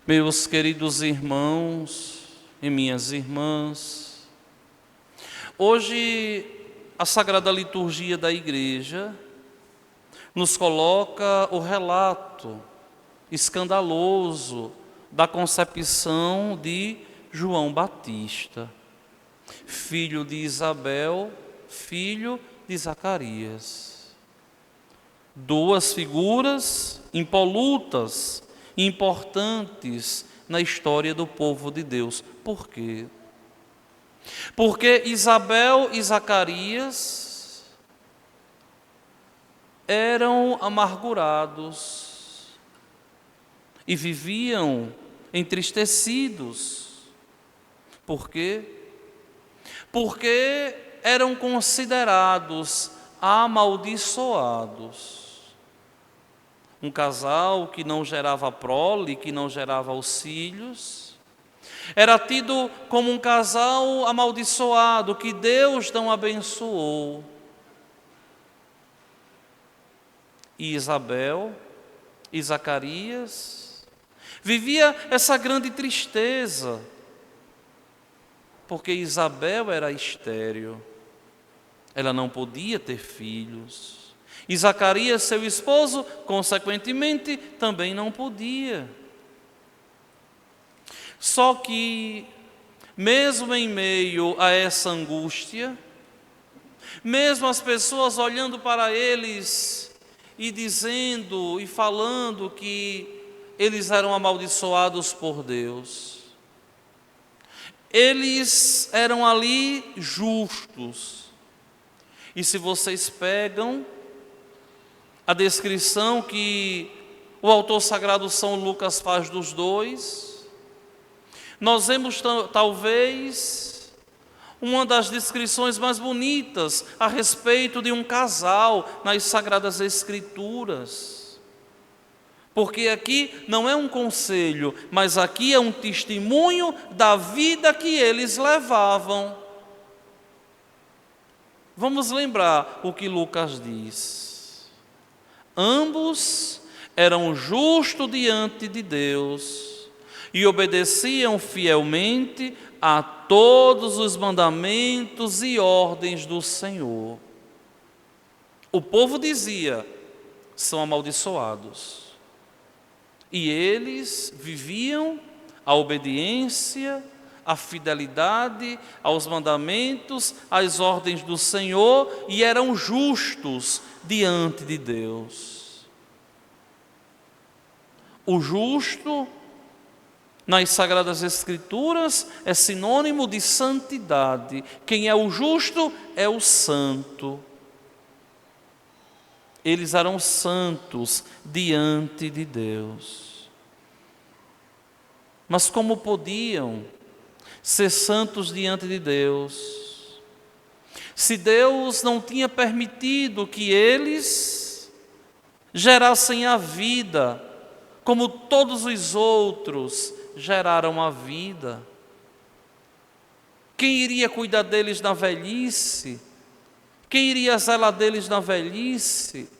Meus queridos irmãos e minhas irmãs, hoje a Sagrada Liturgia da Igreja nos coloca o relato escandaloso da concepção de João Batista, filho de Isabel, filho de Zacarias. Duas figuras impolutas, importantes na história do povo de Deus. Por quê? Porque Isabel e Zacarias eram amargurados e viviam entristecidos. Por quê? Porque eram considerados amaldiçoados. Um casal que não gerava prole, que não gerava os filhos, era tido como um casal amaldiçoado, que Deus não abençoou. E Isabel e Zacarias vivia essa grande tristeza, porque Isabel era estéril, ela não podia ter filhos. E Zacarias, seu esposo, consequentemente, também não podia. Só que, mesmo em meio a essa angústia, mesmo as pessoas olhando para eles e dizendo e falando que eles eram amaldiçoados por Deus, eles eram ali justos. E se vocês pegam a descrição que o autor sagrado São Lucas faz dos dois, nós vemos talvez uma das descrições mais bonitas a respeito de um casal nas Sagradas Escrituras. Porque aqui não é um conselho, mas aqui é um testemunho da vida que eles levavam. Vamos lembrar o que Lucas diz. Ambos eram justos diante de Deus e obedeciam fielmente a todos os mandamentos e ordens do Senhor. O povo dizia: são amaldiçoados. E eles viviam a obediência, a fidelidade aos mandamentos, às ordens do Senhor, e eram justos diante de Deus. O justo, nas Sagradas Escrituras, é sinônimo de santidade. Quem é o justo é o santo. Eles eram santos diante de Deus. Mas como podiam ser santos diante de Deus, se Deus não tinha permitido que eles gerassem a vida, como todos os outros geraram a vida? Quem iria cuidar deles na velhice? Quem iria zelar deles na velhice?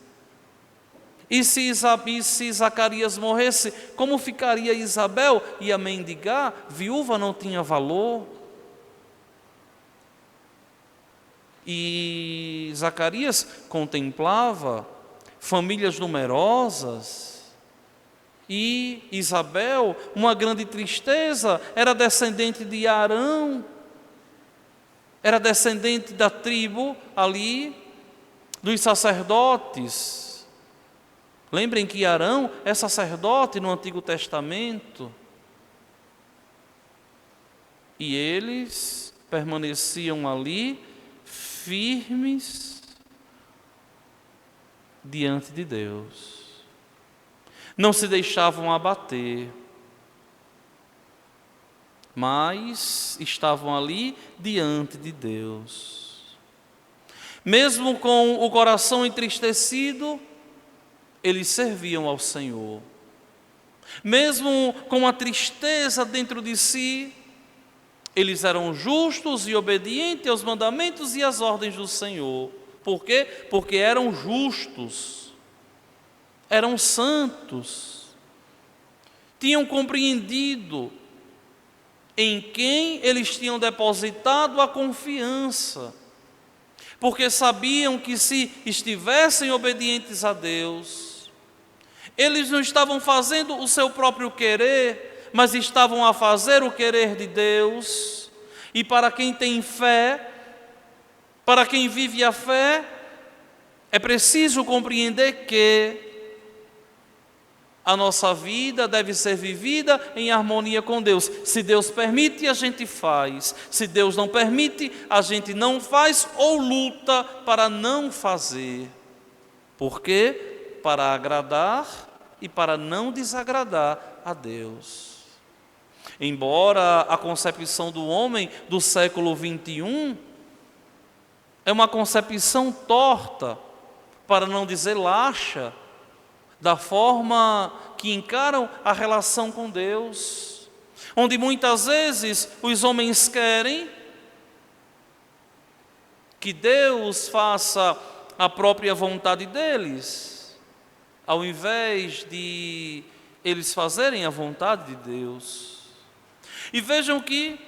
E se Zacarias morresse, como ficaria Isabel? Ia mendigar? Viúva não tinha valor? E Zacarias contemplava famílias numerosas. E Isabel, uma grande tristeza, era descendente de Arão, era descendente da tribo ali dos sacerdotes. Lembrem que Arão é sacerdote no Antigo Testamento. E eles permaneciam ali firmes diante de Deus. Não se deixavam abater, mas estavam ali diante de Deus. Mesmo com o coração entristecido, eles serviam ao Senhor. Mesmo com a tristeza dentro de si, eles eram justos e obedientes aos mandamentos e às ordens do Senhor. Por quê? Porque eram justos, eram santos. tinham compreendido em quem eles tinham depositado a confiança, porque sabiam que se estivessem obedientes a Deus, eles não estavam fazendo o seu próprio querer, mas estavam a fazer o querer de Deus. E para quem tem fé, para quem vive a fé, é preciso compreender que a nossa vida deve ser vivida em harmonia com Deus. Se Deus permite, a gente faz. Se Deus não permite, a gente não faz ou luta para não fazer. Por quê? Para agradar e para não desagradar a Deus. Embora a concepção do homem do século 21 é uma concepção torta, para não dizer laxa, da forma que encaram a relação com Deus, onde muitas vezes os homens querem que Deus faça a própria vontade deles, ao invés de eles fazerem a vontade de Deus. E vejam que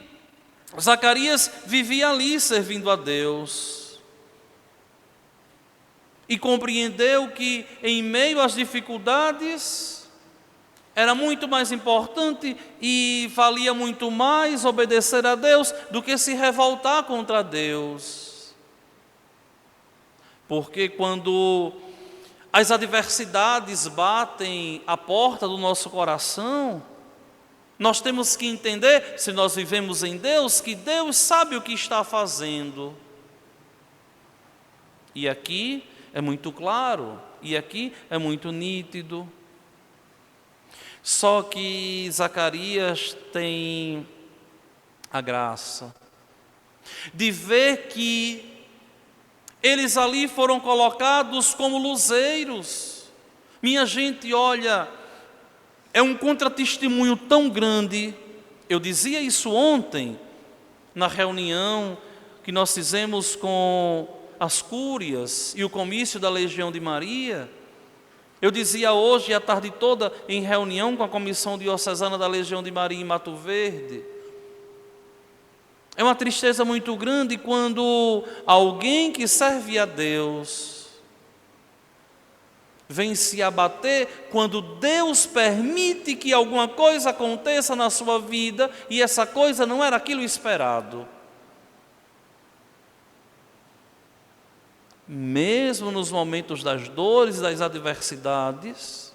Zacarias vivia ali servindo a Deus. E compreendeu que em meio às dificuldades era muito mais importante e valia muito mais obedecer a Deus do que se revoltar contra Deus. Porque quando as adversidades batem à porta do nosso coração, nós temos que entender, se nós vivemos em Deus, que Deus sabe o que está fazendo. E aqui é muito claro, e aqui é muito nítido. Só que Zacarias tem a graça de ver que eles ali foram colocados como luzeiros. Minha gente, olha, é um contratestemunho tão grande. Eu dizia isso ontem, na reunião que nós fizemos com as cúrias e o comício da Legião de Maria. Eu dizia hoje, a tarde toda, em reunião com a Comissão Diocesana da Legião de Maria em Mato Verde. É uma tristeza muito grande quando alguém que serve a Deus vem se abater quando Deus permite que alguma coisa aconteça na sua vida e essa coisa não era aquilo esperado. Mesmo nos momentos das dores e das adversidades,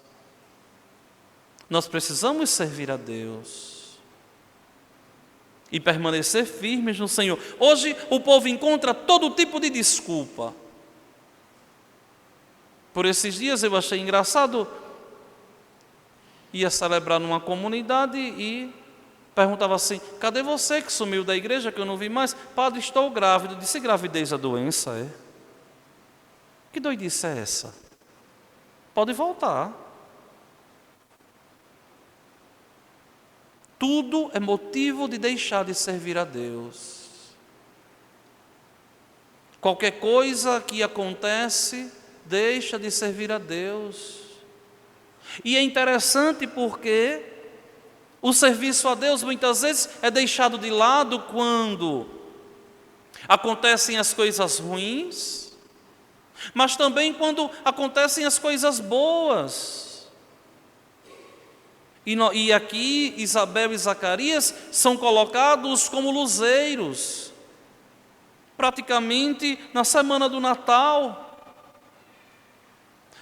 nós precisamos servir a Deus e permanecer firmes no Senhor. Hoje o povo encontra todo tipo de desculpa. Por esses dias eu achei engraçado, ia celebrar numa comunidade e perguntava assim: cadê você que sumiu da igreja, que eu não vi mais? Padre, estou grávido. Eu disse: gravidez é doença, é? Que doidice é essa? Pode voltar. Tudo é motivo de deixar de servir a Deus. Qualquer coisa que acontece, deixa de servir a Deus. E é interessante porque o serviço a Deus muitas vezes é deixado de lado quando acontecem as coisas ruins, mas também quando acontecem as coisas boas. E aqui Isabel e Zacarias são colocados como luzeiros, praticamente na semana do Natal,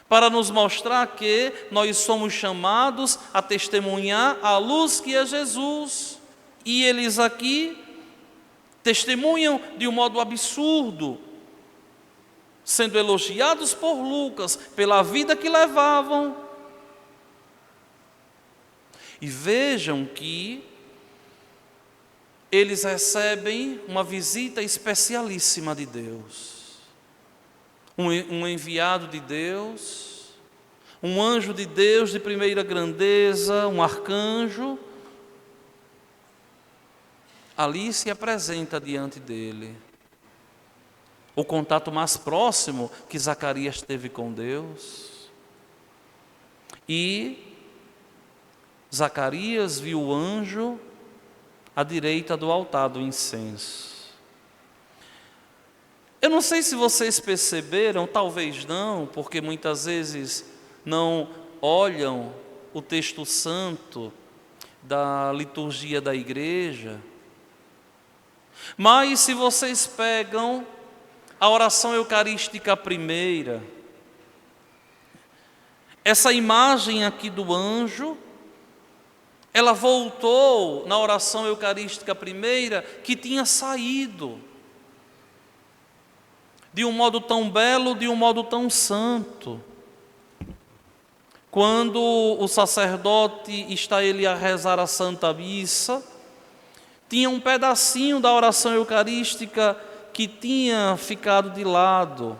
para nos mostrar que nós somos chamados a testemunhar a luz que é Jesus. E eles aqui testemunham de um modo absurdo, sendo elogiados por Lucas pela vida que levavam. E vejam que eles recebem uma visita especialíssima de Deus. Um enviado de Deus, um anjo de Deus de primeira grandeza, um arcanjo, ali se apresenta diante dele. O contato mais próximo que Zacarias teve com Deus. E Zacarias viu o anjo à direita do altar do incenso. Eu não sei se vocês perceberam, talvez não, porque muitas vezes não olham o texto santo da liturgia da igreja, mas se vocês pegam a oração eucarística primeira, essa imagem aqui do anjo, ela voltou na oração eucarística primeira, que tinha saído de um modo tão belo, de um modo tão santo. Quando o sacerdote está ele a rezar a Santa Missa, tinha um pedacinho da oração eucarística que tinha ficado de lado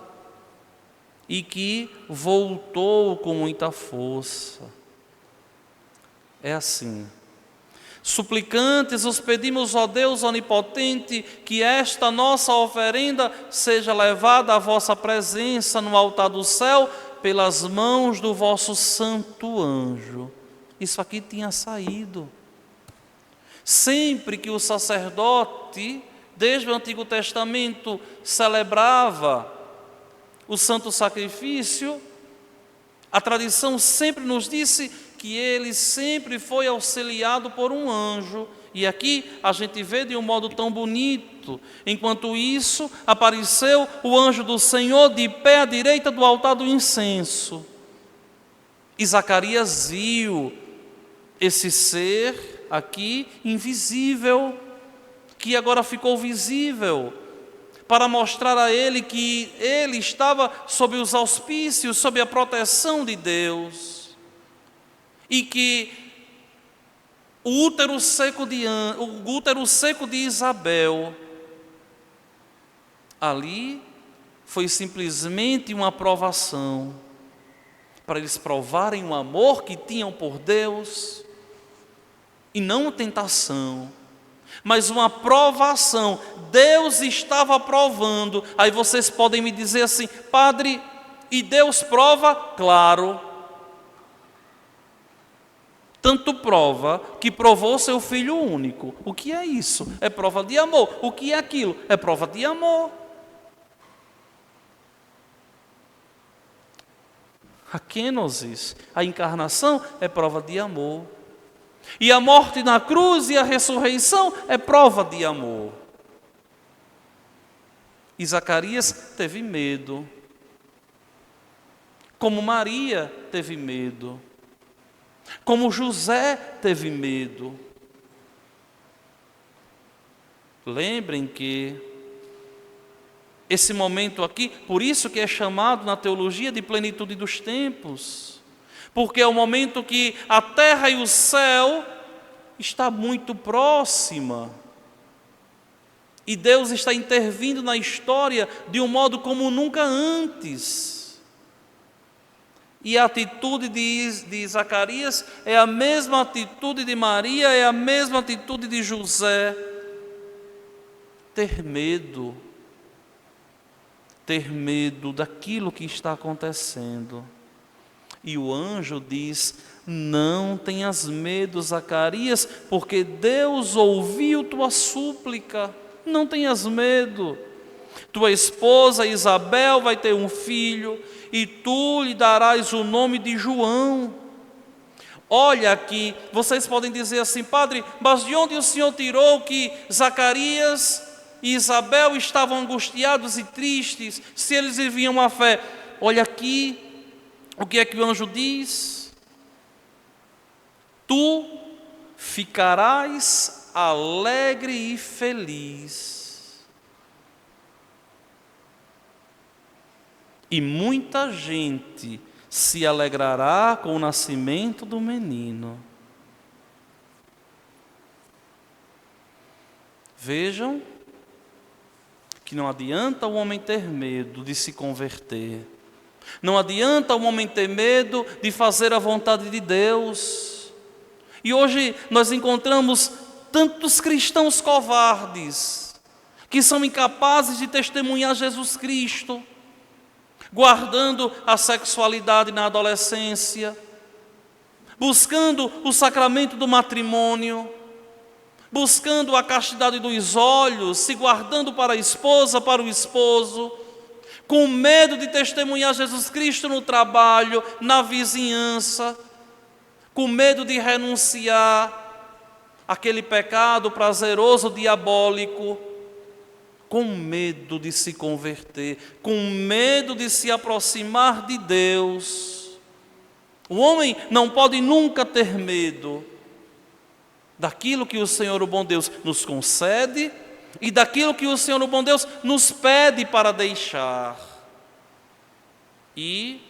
e que voltou com muita força. É assim: suplicantes os pedimos, ó Deus onipotente, que esta nossa oferenda seja levada à vossa presença no altar do céu pelas mãos do vosso santo anjo. Isso aqui tinha saído. Sempre que o sacerdote, desde o Antigo Testamento, celebrava o santo sacrifício, a tradição sempre nos disse que ele sempre foi auxiliado por um anjo. E aqui a gente vê de um modo tão bonito. Enquanto isso, apareceu o anjo do Senhor de pé à direita do altar do incenso. E Zacarias viu esse ser aqui invisível, que agora ficou visível, para mostrar a ele que ele estava sob os auspícios, sob a proteção de Deus. E que o útero seco de Isabel, ali foi simplesmente uma provação, para eles provarem o amor que tinham por Deus, e não uma tentação, mas uma provação. Deus estava provando. Aí vocês podem me dizer assim: padre, e Deus prova? Claro. Tanto prova que provou seu Filho único. O que é isso? É prova de amor. O que é aquilo? É prova de amor. A kenosis, a encarnação, é prova de amor. E a morte na cruz e a ressurreição é prova de amor. E Zacarias teve medo, como Maria teve medo, como José teve medo. Lembrem que esse momento aqui, por isso que é chamado na teologia de plenitude dos tempos, porque é o momento que a terra e o céu está muito próxima, e Deus está intervindo na história de um modo como nunca antes. E a atitude de Zacarias é a mesma atitude de Maria, é a mesma atitude de José. Ter medo daquilo que está acontecendo. E o anjo diz: não tenhas medo, Zacarias, porque Deus ouviu tua súplica. Não tenhas medo. Tua esposa Isabel vai ter um filho, e tu lhe darás o nome de João. Olha aqui, vocês podem dizer assim: padre, mas de onde o senhor tirou que Zacarias e Isabel estavam angustiados e tristes, se eles viviam a fé? Olha aqui, o que é que o anjo diz? Tu ficarás alegre e feliz, e muita gente se alegrará com o nascimento do menino. Vejam que não adianta o homem ter medo de se converter. Não adianta o homem ter medo de fazer a vontade de Deus. E hoje nós encontramos tantos cristãos covardes, que são incapazes de testemunhar Jesus Cristo, guardando a sexualidade na adolescência, buscando o sacramento do matrimônio, buscando a castidade dos olhos, se guardando para a esposa, para o esposo, com medo de testemunhar Jesus Cristo no trabalho, na vizinhança, com medo de renunciar àquele pecado prazeroso, diabólico, com medo de se converter, com medo de se aproximar de Deus. O homem não pode nunca ter medo daquilo que o Senhor, o bom Deus, nos concede e daquilo que o Senhor, o bom Deus, nos pede para deixar. E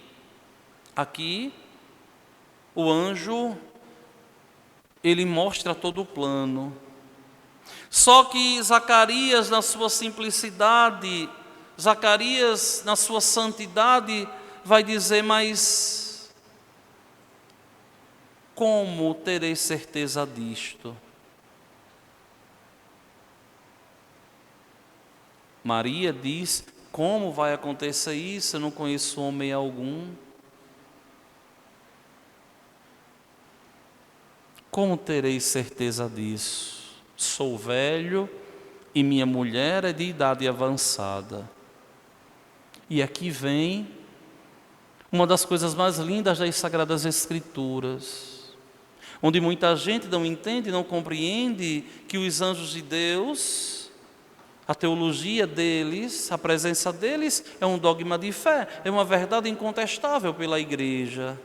aqui o anjo, ele mostra todo o plano. Só que Zacarias, na sua simplicidade, Zacarias, na sua santidade, vai dizer: mas como terei certeza disto? Maria diz: como vai acontecer isso? Eu não conheço homem algum. Como terei certeza disso? Sou velho e minha mulher é de idade avançada. E aqui vem uma das coisas mais lindas das Sagradas Escrituras, onde muita gente não entende, não compreende que os anjos de Deus, a teologia deles, a presença deles é um dogma de fé, é uma verdade incontestável pela igreja.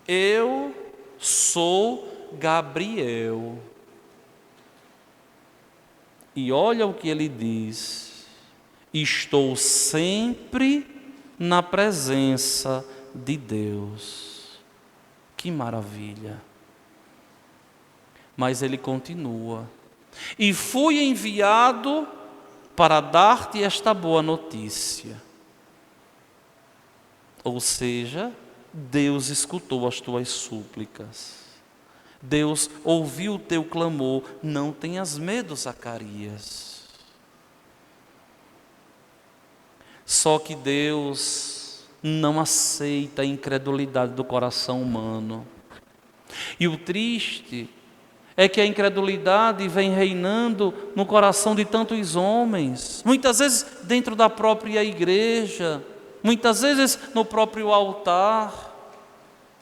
Eu sou Gabriel. E olha o que ele diz: estou sempre na presença de Deus. Que maravilha! Mas ele continua: e fui enviado para dar-te esta boa notícia. Ou seja, Deus escutou as tuas súplicas. Deus ouviu o teu clamor. Não tenhas medo, Zacarias. Só que Deus não aceita a incredulidade do coração humano. E o triste é que a incredulidade vem reinando no coração de tantos homens, muitas vezes dentro da própria igreja, muitas vezes no próprio altar.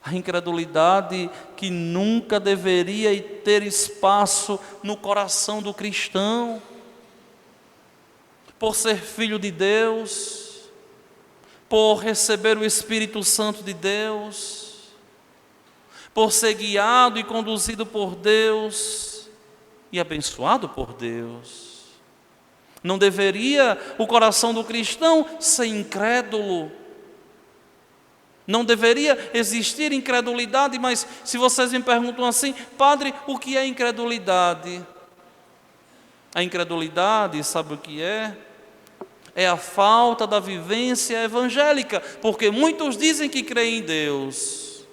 A incredulidade que nunca deveria ter espaço no coração do cristão, por ser filho de Deus, por receber o Espírito Santo de Deus, por ser guiado e conduzido por Deus e abençoado por Deus. Não deveria o coração do cristão ser incrédulo. Não deveria existir incredulidade, mas se vocês me perguntam assim: padre, o que é incredulidade? A incredulidade, sabe o que é? É a falta da vivência evangélica, porque muitos dizem que creem em Deus,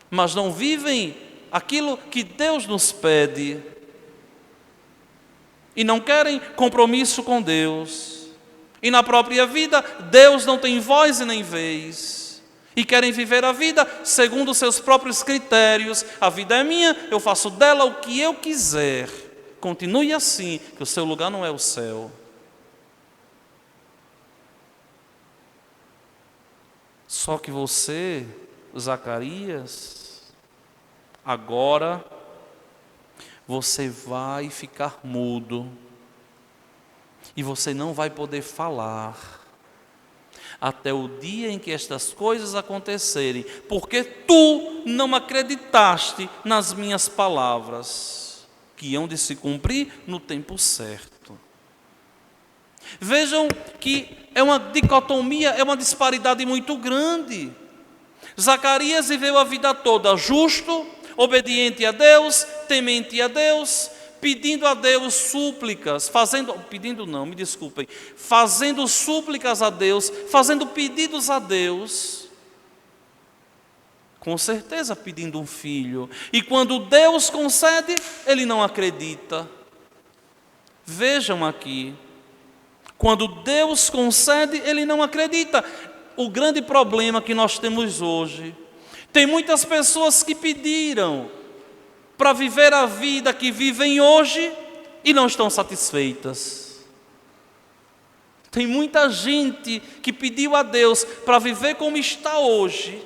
mas não vivem aquilo que Deus nos pede, e não querem compromisso com Deus. E na própria vida, Deus não tem voz e nem vez. E querem viver a vida segundo os seus próprios critérios. A vida é minha, eu faço dela o que eu quiser. Continue assim, que o seu lugar não é o céu. Só que você, Zacarias, agora você vai ficar mudo. E você não vai poder falar até o dia em que estas coisas acontecerem, porque tu não acreditaste nas minhas palavras, que hão de se cumprir no tempo certo. Vejam que é uma dicotomia, é uma disparidade muito grande. Zacarias viveu a vida toda justo, obediente a Deus, temente a Deus, pedindo a Deus súplicas, fazendo súplicas a Deus, fazendo pedidos a Deus, com certeza pedindo um filho. E quando Deus concede, ele não acredita. Vejam aqui, quando Deus concede, ele não acredita. o grande problema que nós temos hoje. Tem muitas pessoas que pediram para viver a vida que vivem hoje e não estão satisfeitas. Tem muita gente que pediu a Deus para viver como está hoje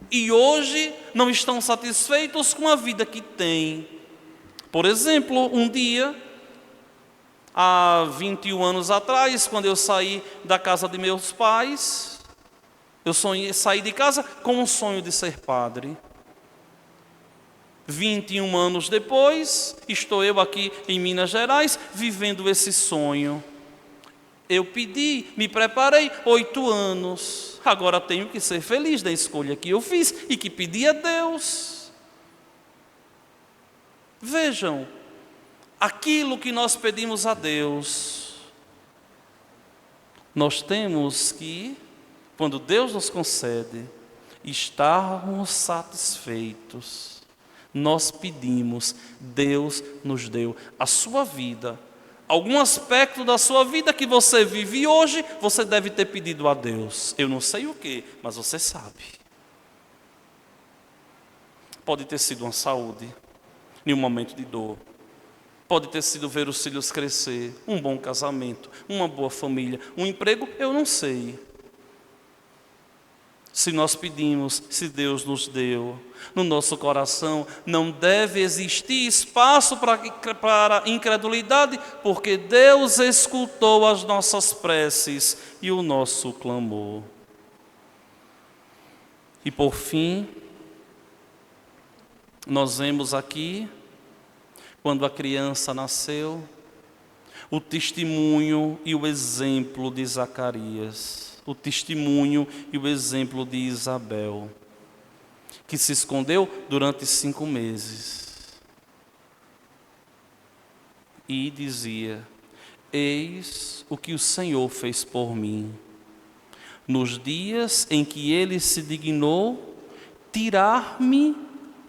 e hoje não estão satisfeitos com a vida que têm. Por exemplo, um dia, há 21 anos atrás, quando eu saí da casa de meus pais, eu saí de casa com um sonho de ser padre. 21 anos depois, estou eu aqui em Minas Gerais, vivendo esse sonho. Eu pedi, me preparei 8 anos. Agora tenho que ser feliz da escolha que eu fiz e que pedi a Deus. Vejam, aquilo que nós pedimos a Deus, nós temos que, quando Deus nos concede, estarmos satisfeitos. Nós pedimos, Deus nos deu a sua vida. Algum aspecto da sua vida que você vive hoje, você deve ter pedido a Deus. Eu não sei o que, mas você sabe. Pode ter sido uma saúde, em um momento de dor. Pode ter sido ver os filhos crescer, um bom casamento, uma boa família, um emprego, eu não sei. Se nós pedimos, se Deus nos deu, no nosso coração não deve existir espaço para incredulidade, porque Deus escutou as nossas preces e o nosso clamor. E por fim, nós vemos aqui, quando a criança nasceu, o testemunho e o exemplo de Zacarias. O testemunho e o exemplo de Isabel, que se escondeu durante 5 meses. E dizia: eis o que o Senhor fez por mim, nos dias em que Ele se dignou tirar-me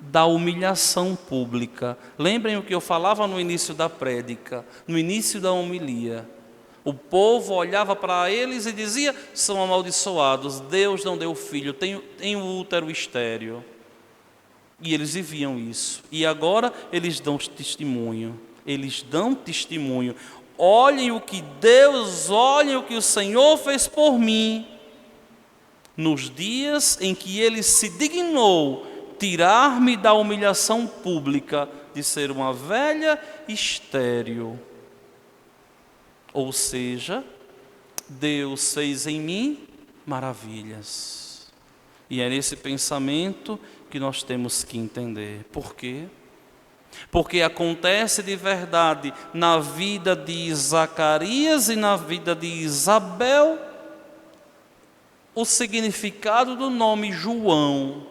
da humilhação pública. Lembrem o que eu falava no início da prédica, no início da homilia. O povo olhava para eles e dizia: são amaldiçoados, Deus não deu filho, tem o útero estéril. E eles viviam isso. E agora eles dão testemunho. Olhem o que Deus, olhem o que o Senhor fez por mim, nos dias em que Ele se dignou tirar-me da humilhação pública de ser uma velha estéril. Ou seja, Deus fez em mim maravilhas. E é nesse pensamento que nós temos que entender. Por quê? Porque acontece de verdade na vida de Zacarias e na vida de Isabel o significado do nome João,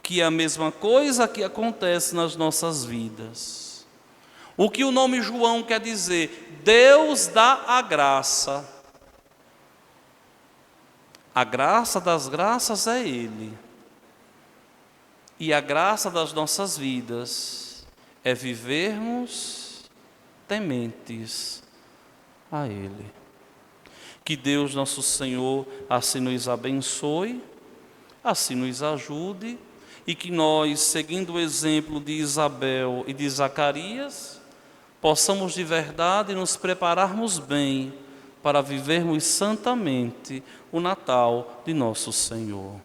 que é a mesma coisa que acontece nas nossas vidas. O que o nome João quer dizer? Deus dá a graça. A graça das graças é Ele. E a graça das nossas vidas é vivermos tementes a Ele. Que Deus nosso Senhor assim nos abençoe, assim nos ajude, e que nós, seguindo o exemplo de Isabel e de Zacarias, possamos de verdade nos prepararmos bem para vivermos santamente o Natal de nosso Senhor.